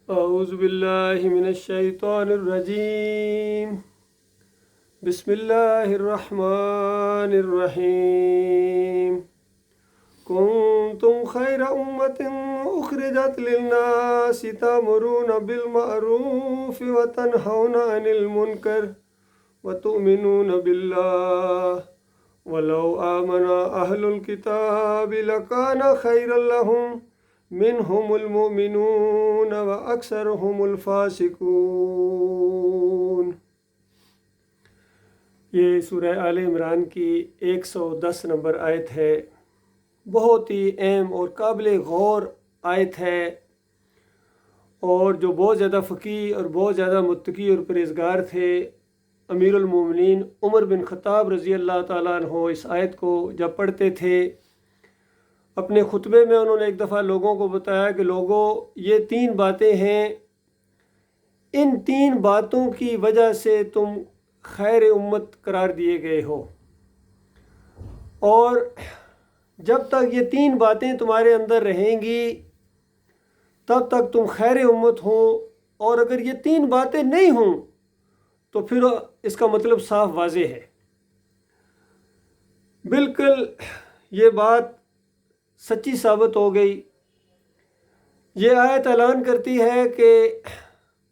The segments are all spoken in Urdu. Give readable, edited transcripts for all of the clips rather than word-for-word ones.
اعوذ باللہ من الشیطان الرجیم بسم اللہ الرحمن الرحیم کنتم خیر امت اخرجت للناس تأمرون بالمعروف وتنہون عن المنکر وتؤمنون باللہ ولو آمن اہل الکتاب لکان خیرا لہم منہم المؤمنون واکثرہم الفاسقون۔ یہ سورہ آل عمران کی 110 نمبر آیت ہے۔ بہت ہی اہم اور قابل غور آیت ہے، اور جو بہت زیادہ فقیہ اور بہت زیادہ متقی اور پرہیزگار تھے، امیر المومنین عمر بن خطاب رضی اللہ تعالیٰ عنہ، اس آیت کو جب پڑھتے تھے اپنے خطبے میں، انہوں نے ایک دفعہ لوگوں کو بتایا کہ لوگوں، یہ 3 باتیں ہیں، ان 3 باتوں کی وجہ سے تم خیر امت قرار دیے گئے ہو، اور جب تک یہ 3 باتیں تمہارے اندر رہیں گی تب تک تم خیر امت ہو، اور اگر یہ 3 باتیں نہیں ہوں تو پھر اس کا مطلب صاف واضح ہے۔ بالکل یہ بات سچی ثابت ہو گئی۔ یہ آیت اعلان کرتی ہے کہ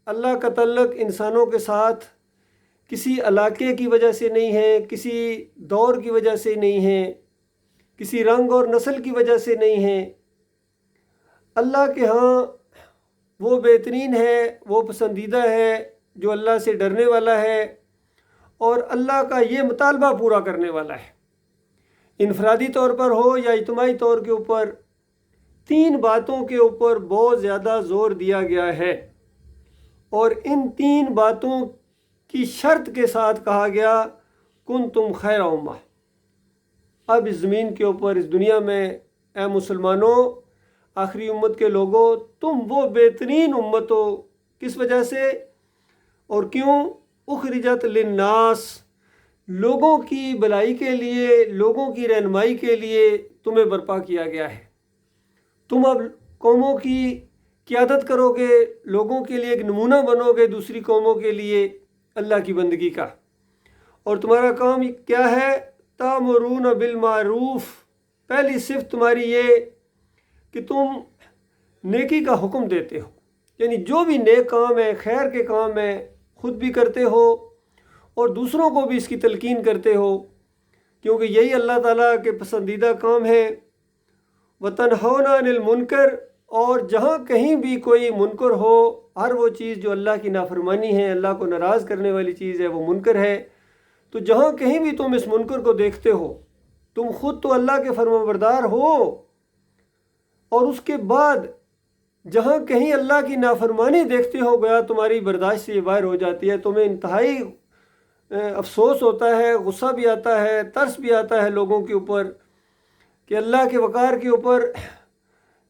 اللہ کا تعلق انسانوں کے ساتھ کسی علاقے کی وجہ سے نہیں ہے، کسی دور کی وجہ سے نہیں ہے، کسی رنگ اور نسل کی وجہ سے نہیں ہے۔ اللہ کے ہاں وہ بہترین ہے، وہ پسندیدہ ہے جو اللہ سے ڈرنے والا ہے اور اللہ کا یہ مطالبہ پورا کرنے والا ہے، انفرادی طور پر ہو یا اجتماعی طور کے اوپر۔ 3 باتوں کے اوپر بہت زیادہ زور دیا گیا ہے، اور ان 3 باتوں کی شرط کے ساتھ کہا گیا کنتم خیر امہ۔ اب اس زمین کے اوپر، اس دنیا میں، اے مسلمانوں، آخری امت کے لوگوں، تم وہ بہترین امت ہو۔ کس وجہ سے اور کیوں؟ اخرجت للناس، لوگوں کی بھلائی کے لیے، لوگوں کی رہنمائی کے لیے تمہیں برپا کیا گیا ہے۔ تم اب قوموں کی قیادت کرو گے، لوگوں کے لیے ایک نمونہ بنو گے دوسری قوموں کے لیے اللہ کی بندگی کا، اور تمہارا کام کیا ہے؟ تأمرون بالمعروف۔ پہلی صفت تمہاری یہ کہ تم نیکی کا حکم دیتے ہو، یعنی جو بھی نیک کام ہے، خیر کے کام ہے، خود بھی کرتے ہو اور دوسروں کو بھی اس کی تلقین کرتے ہو، کیونکہ یہی اللہ تعالیٰ کے پسندیدہ کام ہے۔ وَتَنْهَوْنَ عَنِ الْمُنْكَرِ، اور جہاں کہیں بھی کوئی منکر ہو، ہر وہ چیز جو اللہ کی نافرمانی ہے، اللہ کو ناراض کرنے والی چیز ہے، وہ منکر ہے، تو جہاں کہیں بھی تم اس منکر کو دیکھتے ہو، تم خود تو اللہ کے فرمانبردار ہو، اور اس کے بعد جہاں کہیں اللہ کی نافرمانی دیکھتے ہو، گویا تمہاری برداشت سے یہ باہر ہو جاتی ہے، تمہیں انتہائی افسوس ہوتا ہے، غصہ بھی آتا ہے، ترس بھی آتا ہے لوگوں کے اوپر کہ اللہ کے وقار کے اوپر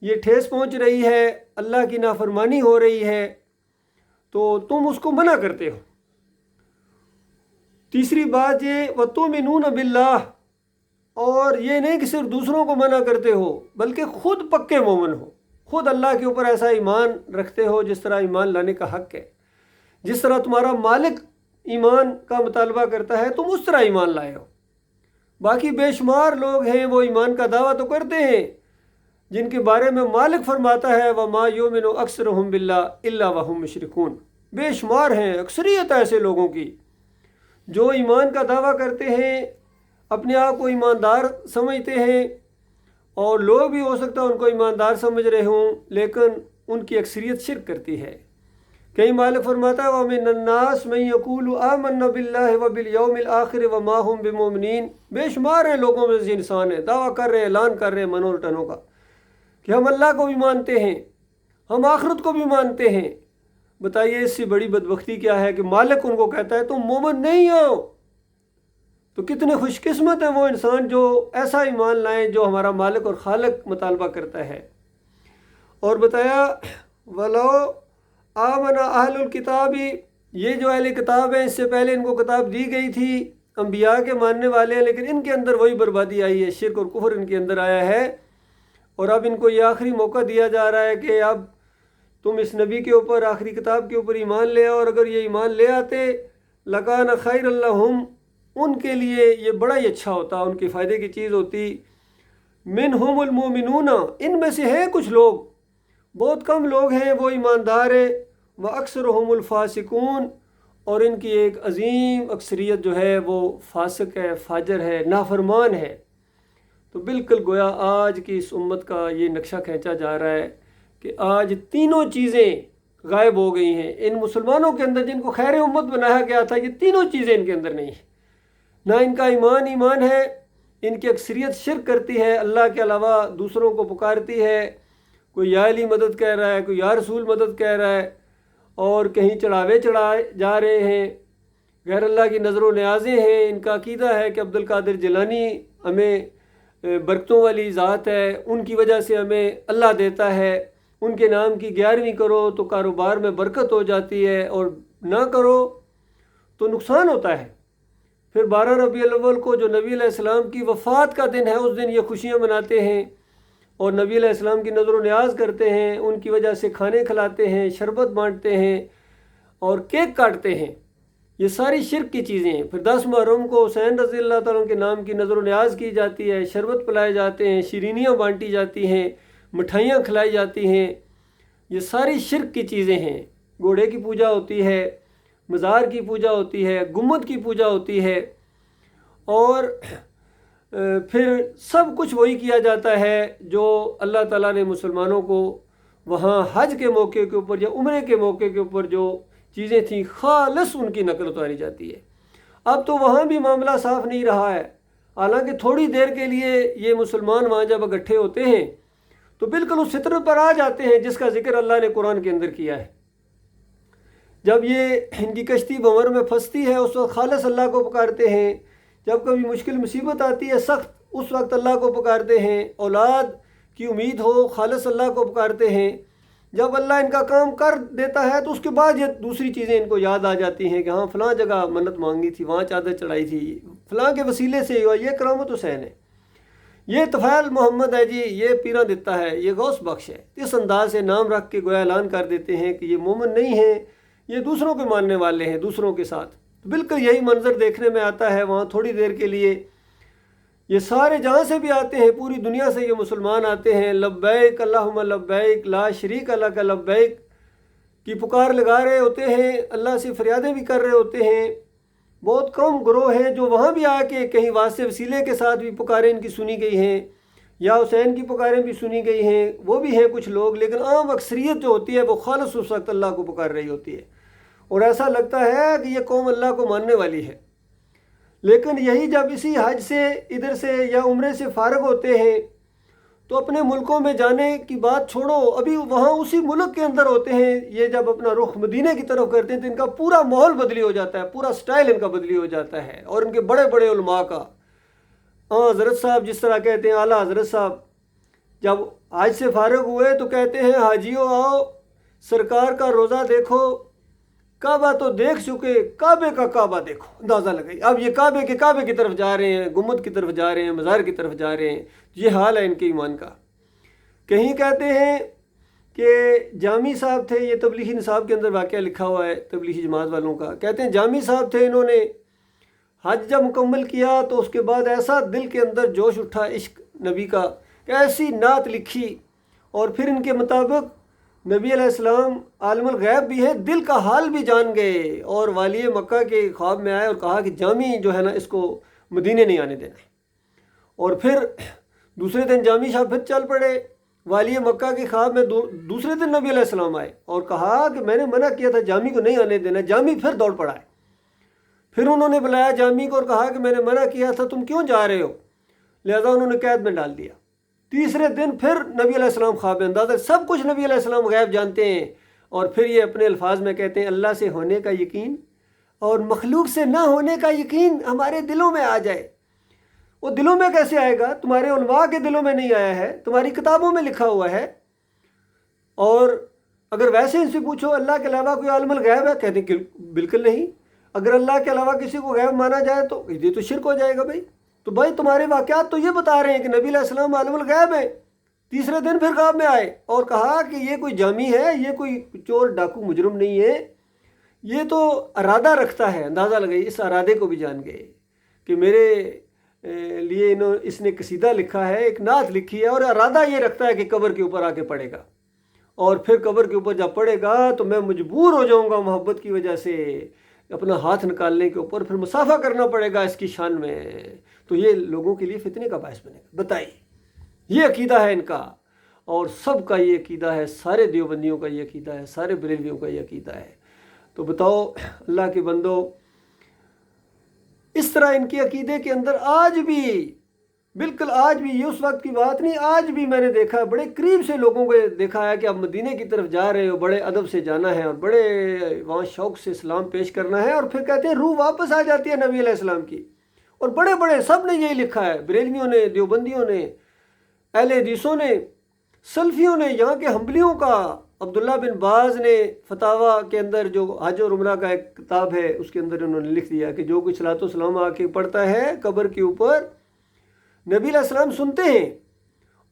یہ ٹھیس پہنچ رہی ہے، اللہ کی نافرمانی ہو رہی ہے، تو تم اس کو منع کرتے ہو۔ تیسری بات یہ وَتُؤْمِنُونَ بِاللَّهِ، اور یہ نہیں کہ صرف دوسروں کو منع کرتے ہو بلکہ خود پکے مومن ہو، خود اللہ کے اوپر ایسا ایمان رکھتے ہو جس طرح ایمان لانے کا حق ہے، جس طرح تمہارا مالک ایمان کا مطالبہ کرتا ہے تم اس طرح ایمان لائے ہو۔ باقی بے شمار لوگ ہیں وہ ایمان کا دعویٰ تو کرتے ہیں، جن کے بارے میں مالک فرماتا ہے وَمَا يُؤْمِنُ أَكْثَرُهُم بِاللَّهِ إِلَّا وَهُم مُشْرِكُونَ۔ بے شمار ہیں، اکثریت ایسے لوگوں کی جو ایمان کا دعویٰ کرتے ہیں، اپنے آپ کو ایماندار سمجھتے ہیں، اور لوگ بھی ہو سکتا ہے ان کو ایماندار سمجھ رہے ہوں، لیکن ان کی اکثریت شرک کرتی ہے۔ کہیں مالک فرماتا ہے وَمِنَ النَّاسِ مَن يَقُولُ آمَنَّا بِاللَّهِ وَبِالْيَوْمِ الْآخِرِ وَمَا هُم بِمُؤْمِنِينَ۔ بے شمار ہیں لوگوں میں سے انسان ہیں، دعویٰ کر رہے ہیں، اعلان کر رہے ہیں منو رٹنوں کا کہ ہم اللہ کو بھی مانتے ہیں، ہم آخرت کو بھی مانتے ہیں۔ بتائیے اس سے بڑی بدبختی کیا ہے کہ مالک ان کو کہتا ہے تم مومن نہیں ہو۔ تو کتنے خوش قسمت ہیں وہ انسان جو ایسا ایمان لائیں جو ہمارا مالک اور خالق مطالبہ کرتا ہے۔ اور بتایا وَلَوْ آمَنَ أَهْلُ الْكِتَابِ، یہ جو اہل کتاب ہیں، اس سے پہلے ان کو کتاب دی گئی تھی، انبیاء کے ماننے والے ہیں، لیکن ان کے اندر وہی بربادی آئی ہے، شرک اور کفر ان کے اندر آیا ہے، اور اب ان کو یہ آخری موقع دیا جا رہا ہے کہ اب تم اس نبی کے اوپر، آخری کتاب کے اوپر ایمان لے آؤ، اور اگر یہ ایمان لے آتے لکان خیر اللہم، ان کے لیے یہ بڑا ہی اچھا ہوتا، ان کے فائدے کی چیز ہوتی۔ منہم المومنون، ان میں سے ہیں کچھ لوگ، بہت کم لوگ ہیں وہ ایماندار ہیں، وَأَكْثَرُهُمُ الْفَاسِقُونَ، اور ان کی ایک عظیم اکثریت جو ہے وہ فاسق ہے، فاجر ہے، نافرمان ہے۔ تو بالکل گویا آج کی اس امت کا یہ نقشہ کھینچا جا رہا ہے کہ آج تینوں چیزیں غائب ہو گئی ہیں ان مسلمانوں کے اندر، جن کو خیر امت بنایا گیا تھا۔ یہ تینوں چیزیں ان کے اندر نہیں ہیں، نہ ان کا ایمان ہے، ان کی اکثریت شرک کرتی ہے، اللہ کے علاوہ دوسروں کو پکارتی ہے، کوئی یا علی مدد کہہ رہا ہے، کوئی یا رسول مدد کہہ رہا ہے، اور کہیں چڑھاوے چڑھائے جا رہے ہیں، غیر اللہ کی نظر و نیازیں ہیں۔ ان کا عقیدہ ہے کہ عبد القادر جیلانی ہمیں برکتوں والی ذات ہے، ان کی وجہ سے ہمیں اللہ دیتا ہے، ان کے نام کی 11ویں کرو تو کاروبار میں برکت ہو جاتی ہے، اور نہ کرو تو نقصان ہوتا ہے۔ پھر 12 ربیع الاول کو جو نبی علیہ السلام کی وفات کا دن ہے، اس دن یہ خوشیاں مناتے ہیں اور نبی علیہ السلام کی نظر و نیاز کرتے ہیں، ان کی وجہ سے کھانے کھلاتے ہیں، شربت بانٹتے ہیں اور کیک کاٹتے ہیں۔ یہ ساری شرک کی چیزیں ہیں۔ پھر 10 محرم کو حسین رضی اللہ تعالیٰ کے نام کی نظر و نیاز کی جاتی ہے، شربت پلائے جاتے ہیں، شیرینیاں بانٹی جاتی ہیں، مٹھائیاں کھلائی جاتی ہیں۔ یہ ساری شرک کی چیزیں ہیں۔ گھوڑے کی پوجا ہوتی ہے، مزار کی پوجا ہوتی ہے، گنبد کی پوجا ہوتی ہے، اور پھر سب کچھ وہی کیا جاتا ہے جو اللہ تعالیٰ نے مسلمانوں کو وہاں حج کے موقع کے اوپر یا عمرے کے موقع کے اوپر جو چیزیں تھیں خالص ان کی نقل اتاری جاتی ہے۔ اب تو وہاں بھی معاملہ صاف نہیں رہا ہے، حالانکہ تھوڑی دیر کے لیے یہ مسلمان وہاں جب اکٹھے ہوتے ہیں تو بالکل اس فطرت پر آ جاتے ہیں جس کا ذکر اللہ نے قرآن کے اندر کیا ہے۔ جب یہ ان کی کشتی بھنور میں پھنستی ہے اس وقت خالص اللہ کو پکارتے ہیں، جب کبھی مشکل مصیبت آتی ہے سخت اس وقت اللہ کو پکارتے ہیں، اولاد کی امید ہو خالص اللہ کو پکارتے ہیں۔ جب اللہ ان کا کام کر دیتا ہے تو اس کے بعد یہ دوسری چیزیں ان کو یاد آ جاتی ہیں کہ ہاں فلاں جگہ منت مانگی تھی، وہاں چادر چڑھائی تھی، فلاں کے وسیلے سے یہ کرامت حسین ہے، یہ طفیل محمد ہے جی، یہ پیرا دیتا ہے، یہ غوث بخش ہے۔ اس انداز سے نام رکھ کے گویا اعلان کر دیتے ہیں کہ یہ مومن نہیں ہیں، یہ دوسروں کے ماننے والے ہیں، دوسروں کے ساتھ۔ تو بالکل یہی منظر دیکھنے میں آتا ہے وہاں تھوڑی دیر کے لیے یہ سارے جہاں سے بھی آتے ہیں، پوری دنیا سے یہ مسلمان آتے ہیں، لبیک اللہم لبیک لا شریک لک لبیک کی پکار لگا رہے ہوتے ہیں، اللہ سے فریادیں بھی کر رہے ہوتے ہیں۔ بہت کم گروہ ہیں جو وہاں بھی آ کے کہیں واسطے وسیلے کے ساتھ بھی پکاریں ان کی سنی گئی ہیں، یا حسین کی پکاریں بھی سنی گئی ہیں، وہ بھی ہیں کچھ لوگ، لیکن عام اکثریت جو ہوتی ہے وہ خالص اس وقت اللہ کو پکار رہی ہوتی ہے، اور ایسا لگتا ہے کہ یہ قوم اللہ کو ماننے والی ہے۔ لیکن یہی جب اسی حج سے ادھر سے یا عمرے سے فارغ ہوتے ہیں تو اپنے ملکوں میں جانے کی بات چھوڑو، ابھی وہاں اسی ملک کے اندر ہوتے ہیں، یہ جب اپنا رخ مدینے کی طرف کرتے ہیں تو ان کا پورا ماحول بدلی ہو جاتا ہے، پورا سٹائل ان کا بدلی ہو جاتا ہے، اور ان کے بڑے بڑے علماء کا، حضرت صاحب جس طرح کہتے ہیں، اعلیٰ حضرت صاحب جب حج سے فارغ ہوئے تو کہتے ہیں حاجیوں آؤ سرکار کا روزہ دیکھو، کعبہ تو دیکھ چکے، کعبے کا کعبہ دیکھو، اندازہ لگائی۔ اب یہ کعبے کے کعبے کی طرف جا رہے ہیں، گنبد کی طرف جا رہے ہیں، مزار کی طرف جا رہے ہیں۔ یہ حال ہے ان کے ایمان کا۔ کہیں کہتے ہیں کہ جامی صاحب تھے، یہ تبلیغی نصاب کے اندر واقعہ لکھا ہوا ہے تبلیغی جماعت والوں کا، کہتے ہیں جامی صاحب تھے، انہوں نے حج جب مکمل کیا تو اس کے بعد ایسا دل کے اندر جوش اٹھا عشق نبی کا کہ ایسی نعت لکھی، اور پھر ان کے مطابق نبی علیہ السلام عالم الغیب بھی ہے، دل کا حال بھی جان گئے، اور والی مکہ کے خواب میں آئے اور کہا کہ جامی جو ہے نا اس کو مدینے نہیں آنے دینا ہے۔ اور پھر دوسرے دن جامی صاحب پھر چل پڑے والی مکہ کے خواب میں، دوسرے دن نبی علیہ السلام آئے اور کہا کہ میں نے منع کیا تھا جامی کو نہیں آنے دینا۔ جامی پھر دوڑ پڑا ہے، پھر انہوں نے بلایا جامی کو اور کہا کہ میں نے منع کیا تھا، تم کیوں جا رہے ہو؟ لہذا انہوں نے قید میں ڈال دیا۔ تیسرے دن پھر نبی علیہ السلام خواب میں، اندازہ سب کچھ نبی علیہ السلام غیب جانتے ہیں، اور پھر یہ اپنے الفاظ میں کہتے ہیں اللہ سے ہونے کا یقین اور مخلوق سے نہ ہونے کا یقین ہمارے دلوں میں آ جائے۔ وہ دلوں میں کیسے آئے گا؟ تمہارے علماء کے دلوں میں نہیں آیا ہے، تمہاری کتابوں میں لکھا ہوا ہے، اور اگر ویسے ان سے پوچھو اللہ کے علاوہ کوئی عالم الغیب ہے، کہتے ہیں کہ بالکل نہیں۔ اگر اللہ کے علاوہ کسی کو غیب مانا جائے تو یہ تو شرک ہو جائے گا بھائی۔ تو بھائی تمہارے واقعات تو یہ بتا رہے ہیں کہ نبی علیہ السلام عالم الغیب ہے، تیسرے دن پھر خواب میں آئے اور کہا کہ یہ کوئی جامی ہے، یہ کوئی چور ڈاکو مجرم نہیں ہے، یہ تو ارادہ رکھتا ہے۔ اندازہ لگائی، اس ارادے کو بھی جان گئے کہ میرے لیے اس نے قصیدہ لکھا ہے، ایک نعت لکھی ہے، اور ارادہ یہ رکھتا ہے کہ قبر کے اوپر آ کے پڑے گا، اور پھر قبر کے اوپر جب پڑے گا تو میں مجبور ہو جاؤں گا محبت کی وجہ سے اپنا ہاتھ نکالنے کے اوپر، پھر مسافہ کرنا پڑے گا اس کی شان میں، تو یہ لوگوں کے لیے فتنے کا باعث بنے گا۔ بتائیے، یہ عقیدہ ہے ان کا، اور سب کا یہ عقیدہ ہے، سارے دیوبندیوں کا یہ عقیدہ ہے، سارے بریلویوں کا یہ عقیدہ ہے۔ تو بتاؤ اللہ کے بندو، اس طرح ان کے عقیدے کے اندر آج بھی، بالکل آج بھی، یہ اس وقت کی بات نہیں، آج بھی میں نے دیکھا، بڑے قریب سے لوگوں کو دیکھا ہے کہ اب مدینے کی طرف جا رہے ہو، بڑے ادب سے جانا ہے اور بڑے وہاں شوق سے اسلام پیش کرنا ہے، اور پھر کہتے ہیں روح واپس آ جاتی ہے نبی علیہ السلام کی۔ اور بڑے بڑے سب نے یہی لکھا ہے، بریلویوں نے، دیوبندیوں نے، اہل حدیثوں نے، سلفیوں نے، یہاں کے حنبلیوں کا، عبداللہ بن باز نے فتاویٰ کے اندر جو حج اور عمرہ کا ایک کتاب ہے اس کے اندر انہوں نے لکھ دیا کہ جو کوئی صلاۃ و سلام آ کے پڑھتا ہے قبر کے اوپر، نبی علیہ السلام سنتے ہیں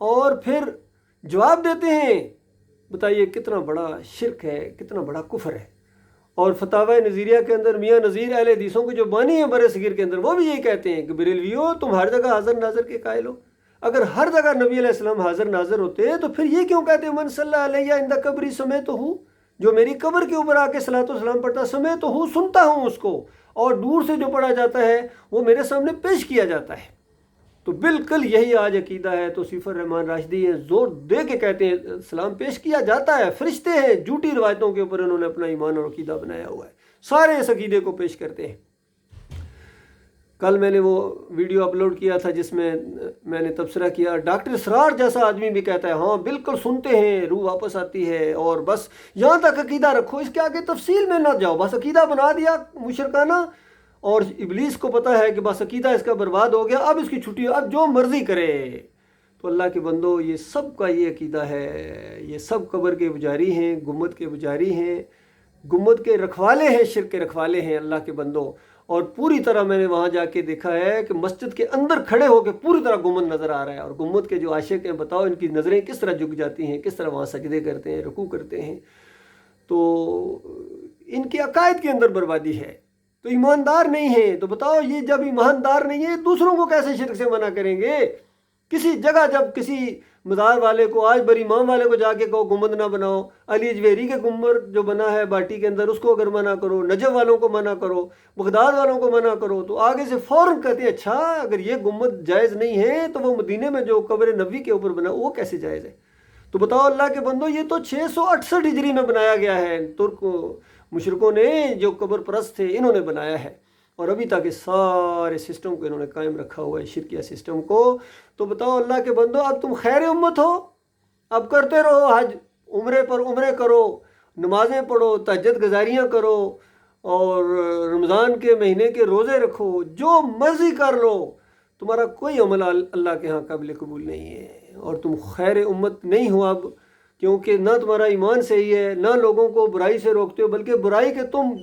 اور پھر جواب دیتے ہیں۔ بتائیے کتنا بڑا شرک ہے، کتنا بڑا کفر ہے۔ اور فتاویٰ نظیریہ کے اندر میاں نذیر اہل حدیثوں کے جو بانی ہیں برِ صغیر کے اندر، وہ بھی یہی کہتے ہیں کہ بریلویو تم ہر جگہ حاضر ناظر کے قائل ہو۔ اگر ہر جگہ نبی علیہ السلام حاضر ناظر ہوتے تو پھر یہ کیوں کہتے من صلی علیہ عند قبری سمیت ہوں، جو میری قبر کے اوپر آ کے صلاۃ و سلام پڑھتا، سمیت ہوں، سنتا ہوں اس کو، اور دور سے جو پڑھا جاتا ہے وہ میرے سامنے پیش کیا جاتا ہے۔ تو بالکل یہی آج عقیدہ ہے۔ توصیف الرحمان راشدی ہیں، زور دے کے کہتے ہیں سلام پیش کیا جاتا ہے، فرشتے ہیں، جھوٹی روایتوں کے اوپر انہوں نے اپنا ایمان اور عقیدہ بنایا ہوا ہے، سارے اس عقیدے کو پیش کرتے ہیں۔ کل میں نے وہ ویڈیو اپلوڈ کیا تھا جس میں میں نے تبصرہ کیا، ڈاکٹر اسرار جیسا آدمی بھی کہتا ہے ہاں بالکل سنتے ہیں، روح واپس آتی ہے، اور بس یہاں تک عقیدہ رکھو، اس کے آگے تفصیل میں نہ جاؤ، بس عقیدہ بنا دیا مشرکانہ، اور ابلیس کو پتہ ہے کہ بس عقیدہ اس کا برباد ہو گیا، اب اس کی چھٹی، اب جو مرضی کرے۔ تو اللہ کے بندو، یہ سب کا یہ عقیدہ ہے، یہ سب قبر کے پجاری ہیں، گنبد کے پجاری ہیں، گنبد کے رکھوالے ہیں، شرک کے رکھوالے ہیں اللہ کے بندو۔ اور پوری طرح میں نے وہاں جا کے دیکھا ہے کہ مسجد کے اندر کھڑے ہو کے پوری طرح گنبد نظر آ رہا ہے، اور گنبد کے جو عاشق ہیں، بتاؤ ان کی نظریں کس طرح جھک جاتی ہیں، کس طرح وہاں سجدے کرتے ہیں، رکوع کرتے ہیں۔ تو ان کے عقائد کے اندر بربادی ہے، تو ایماندار نہیں ہیں۔ تو بتاؤ یہ جب ایماندار نہیں ہے، دوسروں کو کیسے شرک سے منع کریں گے؟ کسی جگہ جب کسی مزار والے کو، آج بر امام والے کو جا کے کہو گنبد نہ بناؤ، علی اجویری کے گنبد جو بنا ہے باٹی کے اندر اس کو اگر منع کرو، نجف والوں کو منع کرو، بغداد والوں کو منع کرو، تو آگے سے فوراً کہتے ہیں اچھا اگر یہ گنبد جائز نہیں ہے تو وہ مدینے میں جو قبر نبوی کے اوپر بنا وہ کیسے جائز ہے؟ تو بتاؤ اللہ کے بندو، یہ تو 668 ہجری میں بنایا گیا ہے، ترک مشرکوں نے جو قبر پرست تھے انہوں نے بنایا ہے، اور ابھی تک اس سارے سسٹم کو انہوں نے قائم رکھا ہوا ہے، شرکیہ سسٹم کو۔ تو بتاؤ اللہ کے بندو، اب تم خیر امت ہو، اب کرتے رہو حج، عمرے پر عمرے کرو، نمازیں پڑھو، تہجد گزاریاں کرو، اور رمضان کے مہینے کے روزے رکھو، جو مرضی کر لو، تمہارا کوئی عمل اللہ کے ہاں قابل قبول نہیں ہے، اور تم خیر امت نہیں ہو اب، کیونکہ نہ تمہارا ایمان صحیح ہے، نہ لوگوں کو برائی سے روکتے ہو، بلکہ برائی کے تم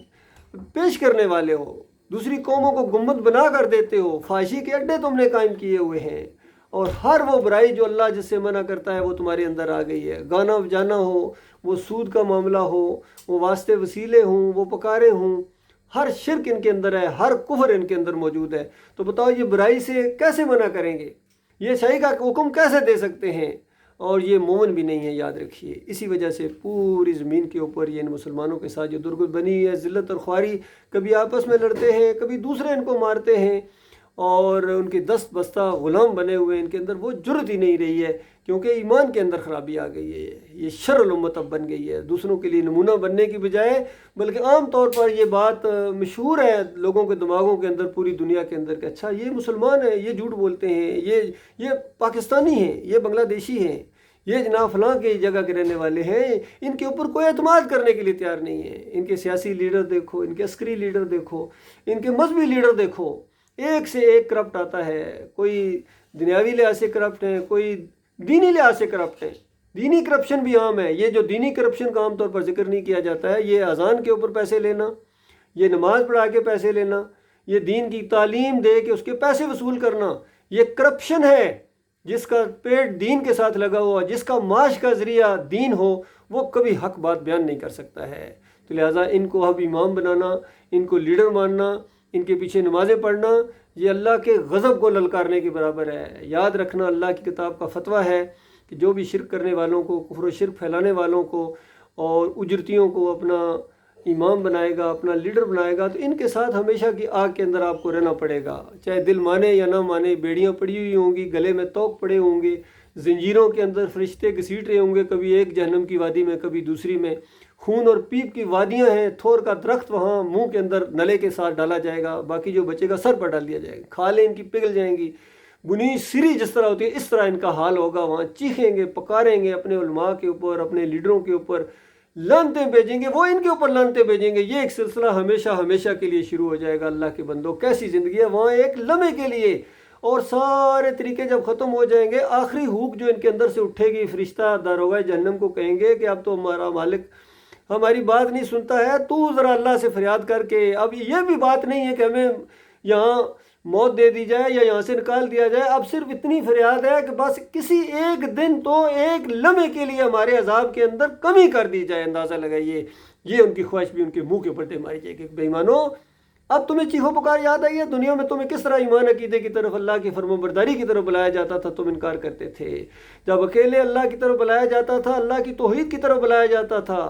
پیش کرنے والے ہو، دوسری قوموں کو گنبد بنا کر دیتے ہو، فحاشی کے اڈے تم نے قائم کیے ہوئے ہیں، اور ہر وہ برائی جو اللہ جس سے منع کرتا ہے وہ تمہارے اندر آ گئی ہے، گانا بجانا ہو، وہ سود کا معاملہ ہو، وہ واسطے وسیلے ہوں، وہ پکارے ہوں، ہر شرک ان کے اندر ہے، ہر کفر ان کے اندر موجود ہے۔ تو بتاؤ یہ برائی سے کیسے منع کریں گے؟ یہ صحیح کا حکم کیسے دے سکتے ہیں؟ اور یہ مومن بھی نہیں ہے، یاد رکھیے۔ اسی وجہ سے پوری زمین کے اوپر یہ ان مسلمانوں کے ساتھ جو درگت بنی ہے، ذلت اور خواری، کبھی آپس میں لڑتے ہیں، کبھی دوسرے ان کو مارتے ہیں، اور ان کے دست بستہ غلام بنے ہوئے، ان کے اندر وہ جرت ہی نہیں رہی ہے، کیونکہ ایمان کے اندر خرابی آ گئی ہے، یہ شر الامت اب بن گئی ہے، دوسروں کے لیے نمونہ بننے کی بجائے، بلکہ عام طور پر یہ بات مشہور ہے لوگوں کے دماغوں کے اندر، پوری دنیا کے اندر، کہ اچھا یہ مسلمان ہیں، یہ جھوٹ بولتے ہیں، یہ پاکستانی ہیں، یہ بنگلہ دیشی ہیں، یہ جناب فلاں کی جگہ کے رہنے والے ہیں، ان کے اوپر کوئی اعتماد کرنے کے لیے تیار نہیں ہے۔ ان کے سیاسی لیڈر دیکھو، ان کے عسکری لیڈر دیکھو، ان کے مذہبی لیڈر دیکھو، ایک سے ایک کرپٹ آتا ہے، کوئی دنیاوی لحاظ سے کرپٹ ہیں، کوئی دینی لحاظ سے کرپٹ ہیں، دینی کرپشن بھی عام ہے۔ یہ جو دینی کرپشن کا عام طور پر ذکر نہیں کیا جاتا ہے، یہ اذان کے اوپر پیسے لینا، یہ نماز پڑھا کے پیسے لینا، یہ دین کی تعلیم دے کے اس کے پیسے وصول کرنا، یہ کرپشن ہے۔ جس کا پیٹ دین کے ساتھ لگا ہوا، جس کا معاش کا ذریعہ دین ہو، وہ کبھی حق بات بیان نہیں کر سکتا ہے۔ تو لہٰذا ان کو اب امام بنانا، ان کو لیڈر ماننا، ان کے پیچھے نمازیں پڑھنا، یہ اللہ کے غضب کو للکارنے کے برابر ہے۔ یاد رکھنا اللہ کی کتاب کا فتویٰ ہے کہ جو بھی شرک کرنے والوں کو، کفر و شرک پھیلانے والوں کو اور اجرتیوں کو اپنا امام بنائے گا، اپنا لیڈر بنائے گا، تو ان کے ساتھ ہمیشہ کی آگ کے اندر آپ کو رہنا پڑے گا، چاہے دل مانے یا نہ مانے۔ بیڑیاں پڑی ہوئی ہوں گی، گلے میں توق پڑے ہوں گے، زنجیروں کے اندر فرشتے گھسیٹ رہے ہوں گے، کبھی ایک جہنم کی وادی میں، کبھی دوسری میں۔ خون اور پیپ کی وادیاں ہیں، تھور کا درخت وہاں منہ کے اندر نلے کے ساتھ ڈالا جائے گا، باقی جو بچے گا سر پر ڈال دیا جائے گا، کھالیں ان کی پگھل جائیں گی، بنی سری جس طرح ہوتی ہے اس طرح ان کا حال ہوگا۔ وہاں چیخیں گے، پکاریں گے اپنے علماء کے اوپر، اپنے لیڈروں کے اوپر، لعنتیں بھیجیں گے، وہ ان کے اوپر لعنتیں بھیجیں گے۔ یہ ایک سلسلہ ہمیشہ ہمیشہ کے لیے شروع ہو جائے گا۔ اللہ کے بندوں، کیسی زندگی ہے وہاں ایک لمحے کے لیے، اور سارے طریقے جب ختم ہو جائیں گے، آخری ہوک جو ان کے اندر سے اٹھے گی، فرشتہ داروغہ جہنم کو کہیں گے کہ اب تو ہمارا مالک ہماری بات نہیں سنتا ہے، تو ذرا اللہ سے فریاد کر کے۔ اب یہ بھی بات نہیں ہے کہ ہمیں یہاں موت دے دی جائے یا یہاں سے نکال دیا جائے، اب صرف اتنی فریاد ہے کہ بس کسی ایک دن تو ایک لمحے کے لیے ہمارے عذاب کے اندر کمی کر دی جائے۔ اندازہ لگائیے، یہ ان کی خواہش بھی ان کے منہ کے پردے ماری جائے گی۔ بے ایمانو، اب تمہیں چیخو پکار یاد آئی ہے؟ دنیا میں تمہیں کس طرح ایمان عقیدے کی طرف، اللہ کی فرما برداری کی طرف بلایا جاتا تھا، تم انکار کرتے تھے۔ جب اکیلے اللہ کی طرف بلایا جاتا تھا، اللہ کی توحید کی طرف بلایا جاتا تھا،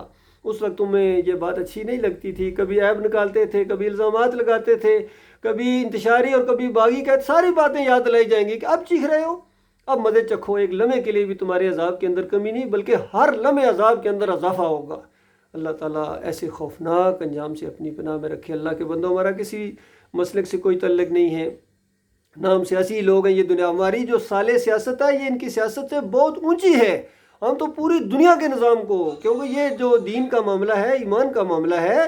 اس وقت تمہیں یہ بات اچھی نہیں لگتی تھی، کبھی عیب نکالتے تھے، کبھی الزامات لگاتے تھے، کبھی انتشاری اور کبھی باغی کہتے، ساری باتیں یاد دلائی جائیں گی کہ اب چیخ رہے ہو، اب مزے چکھو، ایک لمحے کے لیے بھی تمہارے عذاب کے اندر کمی نہیں، بلکہ ہر لمحے عذاب کے اندر اضافہ ہوگا۔ اللہ تعالیٰ ایسے خوفناک انجام سے اپنی پناہ میں رکھے۔ اللہ کے بندوں، ہمارا کسی مسلک سے کوئی تعلق نہیں ہے، نہ ہم سیاسی لوگ ہیں۔ یہ دنیا ہماری جو سالے سیاست ہے، یہ ان کی سیاست سے بہت اونچی ہے۔ ہم تو پوری دنیا کے نظام کو، کیونکہ یہ جو دین کا معاملہ ہے، ایمان کا معاملہ ہے،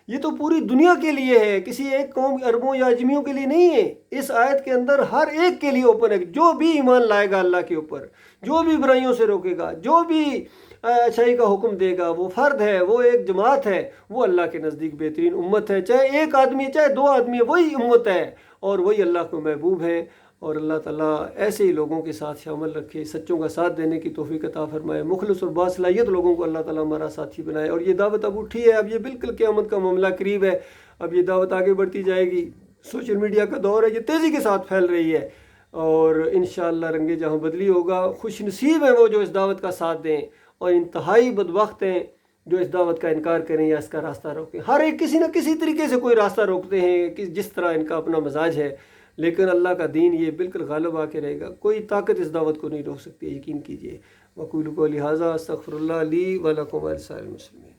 یہ تو پوری دنیا کے لیے ہے، کسی ایک قوم، عربوں یا اجمیوں کے لیے نہیں ہے۔ اس آیت کے اندر ہر ایک کے لیے اوپن ہے، جو بھی ایمان لائے گا اللہ کے اوپر، جو بھی برائیوں سے روکے گا، جو بھی اچھائی کا حکم دے گا، وہ فرد ہے، وہ ایک جماعت ہے، وہ اللہ کے نزدیک بہترین امت ہے۔ چاہے ایک آدمی، چاہے دو آدمی، وہی امت ہے اور وہی اللہ کو محبوب ہے۔ اور اللہ تعالیٰ ایسے ہی لوگوں کے ساتھ شامل رکھے، سچوں کا ساتھ دینے کی توفیق عطا فرمائے، مخلص اور باصلاحیت لوگوں کو اللہ تعالیٰ ہمارا ساتھی بنائے۔ اور یہ دعوت اب اٹھی ہے، اب یہ بالکل قیامت کا معاملہ قریب ہے، اب یہ دعوت آگے بڑھتی جائے گی۔ سوشل میڈیا کا دور ہے، یہ تیزی کے ساتھ پھیل رہی ہے، اور انشاءاللہ رنگ جہاں بدلی ہوگا۔ خوش نصیب ہیں وہ جو اس دعوت کا ساتھ دیں، اور انتہائی بدبخت ہیں جو اس دعوت کا انکار کریں یا اس کا راستہ روکیں۔ ہر ایک کسی نہ کسی طریقے سے کوئی راستہ روکتے ہیں، کہ جس طرح ان کا اپنا مزاج ہے، لیکن اللہ کا دین یہ بالکل غالب آ کے رہے گا، کوئی طاقت اس دعوت کو نہیں روک سکتی، یقین کیجیے۔ وقولوا قولی ھذا استغفر اللہ لی ولکم ولسائر المسلمین۔